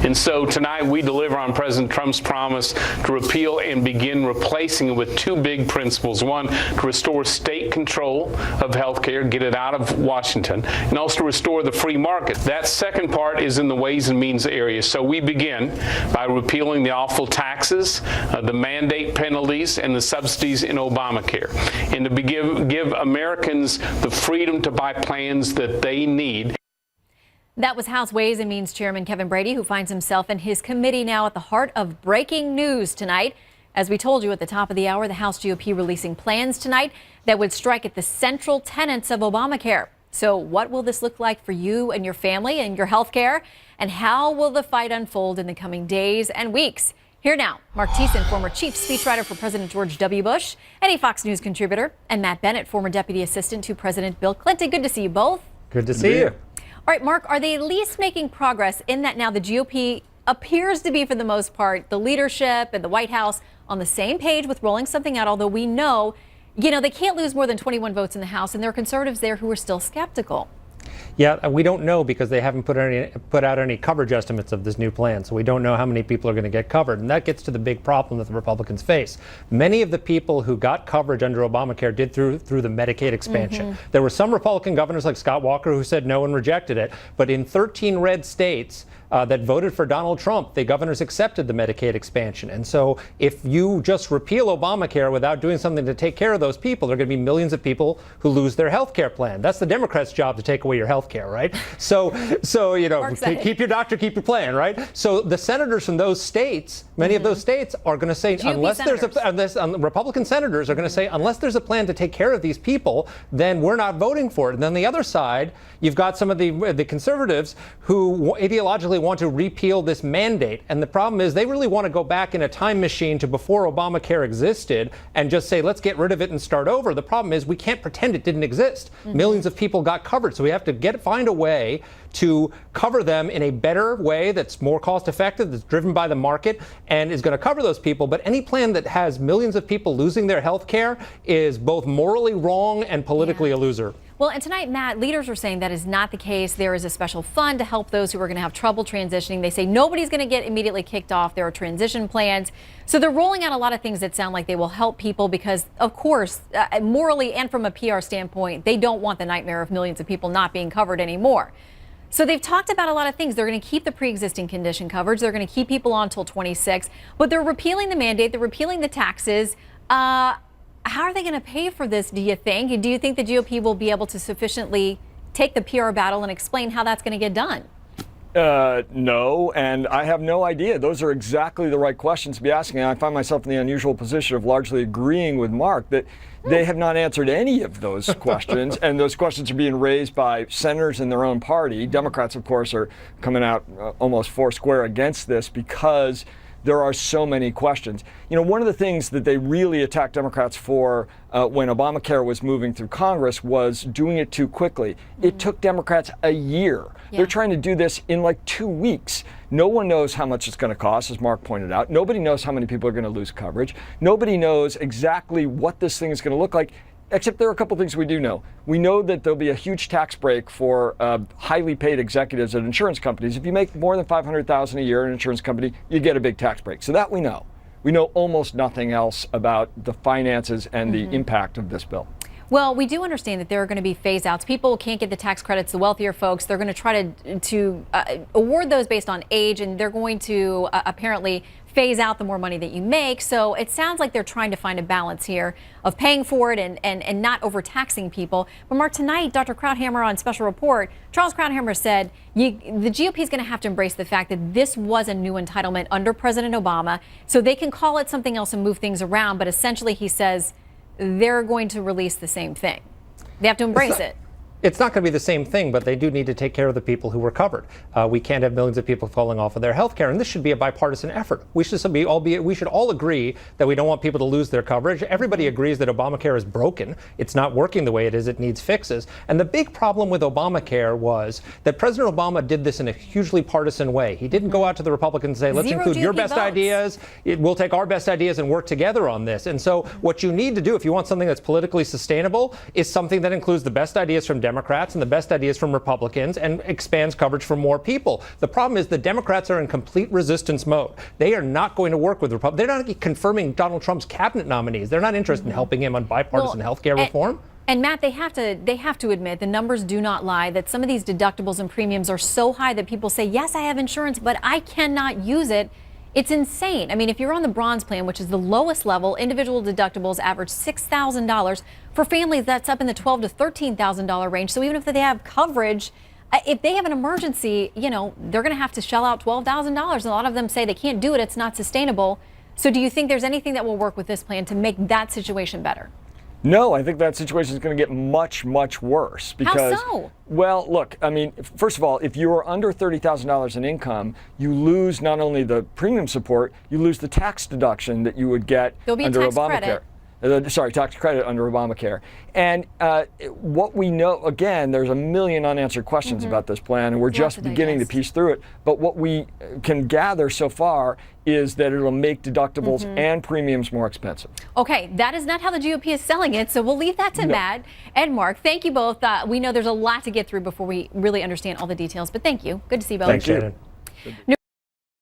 And so tonight we deliver on President Trump's promise to repeal and begin replacing it with two big principles. One, to restore state control of health care, get it out of Washington, and also to restore the free market. That second part is in the Ways and Means area. So we begin by repealing the awful taxes, the mandate penalties, and the subsidies in Obamacare, and to give Americans the freedom to buy plans that they need. That was House Ways and Means Chairman Kevin Brady, who finds himself and his committee now at the heart of breaking news tonight. As we told you at the top of the hour, the House GOP releasing plans tonight that would strike at the central tenets of Obamacare. So what will this look like for you and your family and your health care? And how will the fight unfold in the coming days and weeks? Here now, Marc Thiessen, former chief speechwriter for President George W. Bush, and a Fox News contributor, and Matt Bennett, former deputy assistant to President Bill Clinton. Good to see you both. Good to see you. All right, Mark, are they at least making progress in that now the GOP appears to be, for the most part, the leadership and the White House on the same page with rolling something out, although we know, they can't lose more than 21 votes in the House, and there are conservatives there who are still skeptical. Yeah, we don't know because they haven't put out any coverage estimates of this new plan. So we don't know how many people are going to get covered. And that gets to the big problem that the Republicans face. Many of the people who got coverage under Obamacare did through the Medicaid expansion. There were some Republican governors like Scott Walker who said no and rejected it. But in 13 red states that voted for Donald Trump, the governors accepted the Medicaid expansion. And so if you just repeal Obamacare without doing something to take care of those people, there are going to be millions of people who lose their health care plan. That's the Democrats' job, to take away your health care, right? So keep your doctor, keep your plan, right? So the senators from those states, many of those states are going to say, Republican senators are going to say, unless there's a plan to take care of these people, then we're not voting for it. And then the other side, you've got some of the conservatives who ideologically want to repeal this mandate. And the problem is they really want to go back in a time machine to before Obamacare existed and just say, let's get rid of it and start over. The problem is we can't pretend it didn't exist. Millions of people got covered. So we have to find a way to cover them in a better way that's more cost effective, that's driven by the market, and is going to cover those people. But any plan that has millions of people losing their health care is both morally wrong and politically a loser. Well, and tonight, Matt, leaders are saying that is not the case. There is a special fund to help those who are going to have trouble transitioning. They say nobody's going to get immediately kicked off. There are transition plans. So they're rolling out a lot of things that sound like they will help people because, of course, morally and from a PR standpoint, they don't want the nightmare of millions of people not being covered anymore. So they've talked about a lot of things. They're going to keep the pre-existing condition coverage. They're going to keep people on until 26, but they're repealing the mandate. They're repealing the taxes. How are they going to pay for this, do you think? And do you think the GOP will be able to sufficiently take the PR battle and explain how that's going to get done? No, and I have no idea. Those are exactly the right questions to be asking. And I find myself in the unusual position of largely agreeing with Mark that they have not answered any of those questions, and those questions are being raised by senators in their own party. Democrats, of course, are coming out almost foursquare against this because there are so many questions. One of the things that they really attacked Democrats for when Obamacare was moving through Congress was doing it too quickly. It took Democrats a year. They're trying to do this in like 2 weeks. No one knows how much it's going to cost, as Mark pointed out. Nobody knows how many people are going to lose coverage. Nobody knows exactly what this thing is going to look like. Except there are a couple things we do know. We know that there'll be a huge tax break for highly paid executives at insurance companies. If you make more than $500,000 a year in an insurance company, you get a big tax break. So that we know. We know almost nothing else about the finances and the impact of this bill. Well, we do understand that there are going to be phase outs. People can't get the tax credits, the wealthier folks. They're going to try to award those based on age, and they're going to apparently phase out the more money that you make. So it sounds like they're trying to find a balance here of paying for it and not overtaxing people. But Mark, tonight, Dr. Krauthammer on Special Report, Charles Krauthammer said the GOP is going to have to embrace the fact that this was a new entitlement under President Obama. So they can call it something else and move things around. But essentially, he says they're going to release the same thing. They have to embrace it. It's not going to be the same thing, but they do need to take care of the people who were covered. We can't have millions of people falling off of their health care, and this should be a bipartisan effort. We should all agree that we don't want people to lose their coverage. Everybody agrees that Obamacare is broken. It's not working the way it is. It needs fixes. And the big problem with Obamacare was that President Obama did this in a hugely partisan way. He didn't go out to the Republicans and say, let's include your best ideas. We'll take our best ideas and work together on this. And so what you need to do if you want something that's politically sustainable is something that includes the best ideas from Democrats and the best ideas from Republicans and expands coverage for more people. The problem is the Democrats are in complete resistance mode. They are not going to work with Republicans. They're not confirming Donald Trump's cabinet nominees. They're not interested in helping him on bipartisan health care reform. And Matt, they have to admit, the numbers do not lie, that some of these deductibles and premiums are so high that people say, yes, I have insurance, but I cannot use it. It's insane. I mean, if you're on the bronze plan, which is the lowest level, individual deductibles average $6,000. For families, that's up in the $12,000 to $13,000 range. So even if they have coverage, if they have an emergency, you know, they're going to have to shell out $12,000. A lot of them say they can't do it. It's not sustainable. So do you think there's anything that will work with this plan to make that situation better? No, I think that situation is going to get much, much worse. Because, how so? Well, look, I mean, first of all, if you're under $30,000 in income, you lose not only the premium support, you lose the tax deduction that you would get under Obamacare. Tax credit under Obamacare. And what we know, again, there's a million unanswered questions about this plan, and we're just beginning to piece through it. But what we can gather so far is that it'll make deductibles and premiums more expensive. Okay, that is not how the GOP is selling it, so we'll leave that to Matt and Mark. Thank you both. We know there's a lot to get through before we really understand all the details, but thank you. Good to see you both. Thanks, Shannon.